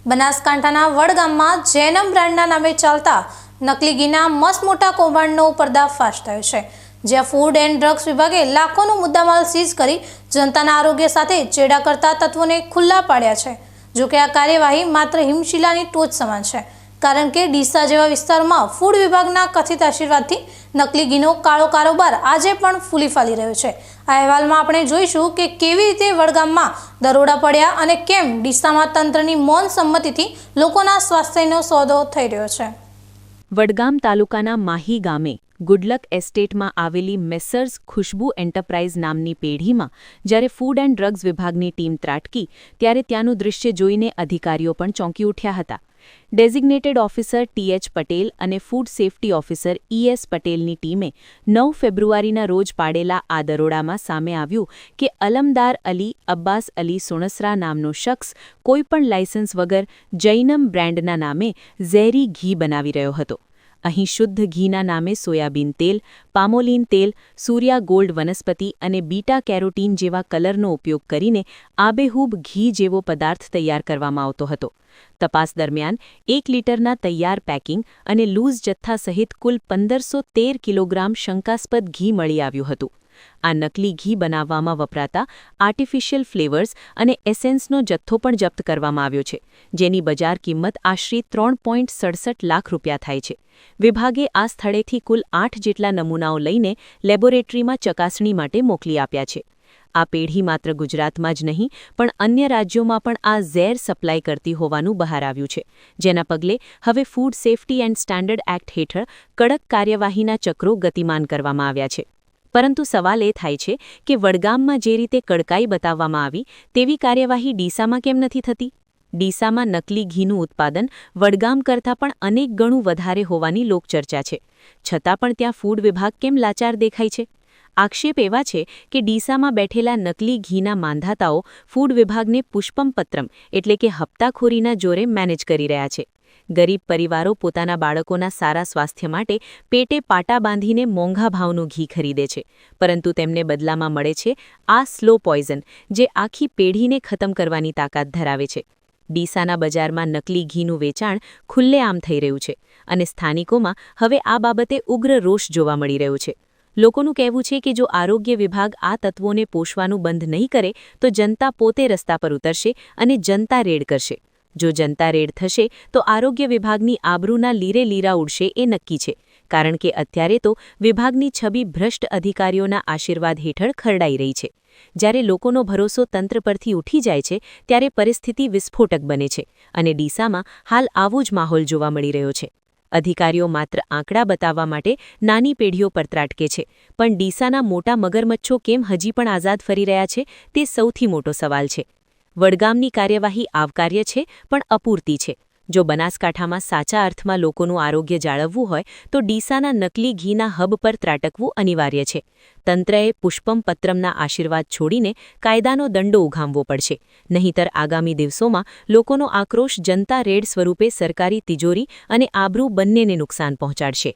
બનાસકાંઠાના વડગામમાં જેનમ બ્રાન્ડના નામે ચાલતા નકલી ઘીના મસ્ત મોટા કૌભાંડનો પર્દાફાશ થયો છે, જ્યાં ફૂડ એન્ડ ડ્રગ્સ વિભાગે લાખોનો મુદ્દામાલ સીઝ કરી જનતાના આરોગ્ય સાથે ચેડા કરતા તત્વોને ખુલ્લા પાડ્યા છે। જોકે આ કાર્યવાહી માત્ર હિમશિલાની ટોચ સમાન છે, કારણ કે ડીસા જેવા વિસ્તારમાં ફૂડ વિભાગના કથિત આશીર્વાદથી નકલી ઘીનો કાળો કારોબાર આજે પણ ફૂલી ફાલી રહ્યો છે। આ અહેવાલમાં આપણે જોઈશું કે કેવી રીતે વડગામમાં દરોડા પડ્યા અને કેમ ડીસામાં તંત્રની મૌન સંમતિથી લોકોના સ્વાસ્થ્યનો સોદો થઈ રહ્યો છે। વડગામ તાલુકાના માહી ગામે ગુડલક એસ્ટેટમાં આવેલી મેસર્સ ખુશ્બુ એન્ટરપ્રાઇઝ નામની પેઢીમાં જ્યારે ફૂડ એન્ડ ડ્રગ્સ વિભાગની ટીમ ત્રાટકી ત્યારે ત્યાંનું દૃશ્ય જોઈને અધિકારીઓ પણ ચોંકી ઉઠ્યા હતા। Designated officer ટી.એચ. પટેલ અને ફૂડ સેફ્ટી ઓફિસર ઈ.એસ. પટેલની ટીમે 9 ફેબ્રુઆરીના રોજ પાડેલા આ દરોડામાં સામે આવ્યું કે અલમદાર અલી અબ્બાસ અલી સુણસરા નામનો શખ્સ કોઈપણ લાયસન્સ વગર જૈનમ બ્રાન્ડના નામે ઝેરી ઘી બનાવી રહ્યો હતો। અહીં શુદ્ધ ઘીના નામે સોયાબીન તેલ, પામોલીન તેલ, સૂર્યા ગોલ્ડ વનસ્પતિ અને બીટા કેરોટીન જેવા કલરનો ઉપયોગ કરીને આબેહૂબ ઘી જેવો પદાર્થ તૈયાર કરવામાં આવતો હતો। તપાસ દરમિયાન 1 લીટરના તૈયાર પેકિંગ અને લૂઝ જથ્થા સહિત કુલ 1513 કિલોગ્રામ શંકાસ્પદ ઘી મળી આવ્યું હતું। આ નકલી ઘી બનાવવામાં વપરાતા આર્ટિફિશિયલ ફ્લેવર્સ અને એસેન્સનો જથ્થો પણ જપ્ત કરવામાં આવ્યો છે, જેની બજાર કિંમત આશરે 3.67 લાખ રૂપિયા થાય છે। વિભાગે આ સ્થળેથી કુલ 8 જેટલા નમૂનાઓ લઈને લેબોરેટરીમાં ચકાસણી માટે મોકલી આપ્યા છે। આ પેઢી માત્ર ગુજરાતમાં જ નહીં પણ અન્ય રાજ્યોમાં પણ આ ઝેર સપ્લાય કરતી હોવાનું બહાર આવ્યું છે, જેના પગલે હવે food safety and standard act હેઠળ કડક કાર્યવાહીના ચક્રો ગતિમાન કરવામાં આવ્યા છે। પરંતુ સવાલ એ થાય છે કે વડગામમાં જે રીતે કડકાઈ બતાવવામાં આવી તેવી કાર્યવાહી ડીસામાં કેમ નથી થતી? ડીસામાં નકલી ઘીનું ઉત્પાદન વડગામ કરતાં પણ અનેક ગણું વધારે હોવાની લોકચર્ચા છે, છતાં પણ ત્યાં ફૂડ વિભાગ કેમ લાચાર દેખાય છે? આક્ષેપ એવા છે કે ડીસામાં બેઠેલા નકલી ઘીના માંધાતાઓ ફૂડ વિભાગને પુષ્પમપત્રમ એટલે કે હપ્તાખોરીના જોરે મેનેજ કરી રહ્યા છે। ગરીબ પરિવારો પોતાના બાળકોના સારા સ્વાસ્થ્ય માટે પેટે પાટા બાંધીને મોંઘા ભાવનું ઘી ખરીદે છે, પરંતુ તેમને બદલામાં મળે છે આ સ્લો પોઈઝન, જે આખી પેઢીને ખતમ કરવાની તાકાત ધરાવે છે। ડીસાના બજારમાં નકલી ઘીનું વેચાણ ખુલ્લેઆમ થઈ રહ્યું છે અને સ્થાનિકોમાં હવે આ બાબતે ઉગ્ર રોષ જોવા મળી રહ્યો છે। લોકોનું કહેવું છે કે જો આરોગ્ય વિભાગ આ તત્વોને પોષવાનું બંધ નહીં કરે તો જનતા પોતે રસ્તા પર ઉતરશે અને જનતા રેડ કરશે। જો જનતા રેડ થશે તો આરોગ્ય વિભાગની આબરૂના લીરે લીરા ઉડશે એ નક્કી છે, કારણ કે અત્યારે તો વિભાગની છબી ભ્રષ્ટ અધિકારીઓના આશીર્વાદ હેઠળ ખરડાઈ રહી છે। જ્યારે લોકોનો ભરોસો તંત્ર પરથી ઉઠી જાય છે ત્યારે પરિસ્થિતિ વિસ્ફોટક બને છે અને ડીસામાં હાલ આવો જ માહોલ જોવા મળી રહ્યો છે। અધિકારીઓ માત્ર આંકડા બતાવવા માટે નાની પેઢીઓ પર ત્રાટકે છે, પણ ડીસાના મોટા મગરમચ્છો કેમ હજી પણ આઝાદ ફરી રહ્યા છે તે સૌથી મોટો સવાલ છે। વડગામની કાર્યવાહી આવકાર્ય છે પણ અપૂરતી છે। જો બનાસકાંઠામાં સાચા અર્થમાં લોકોનું આરોગ્ય જાળવવું હોય તો ડીસાના નકલી ઘીના હબ પર ત્રાટકવું અનિવાર્ય છે। તંત્રએ પુષ્પમપત્રમના આશીર્વાદ છોડીને કાયદાનો દંડો ઉઘામવો પડશે, નહીંતર આગામી દિવસોમાં લોકોનો આક્રોશ જનતા રેડ સ્વરૂપે સરકારી તિજોરી અને આબરૂ બંનેને નુકસાન પહોંચાડશે।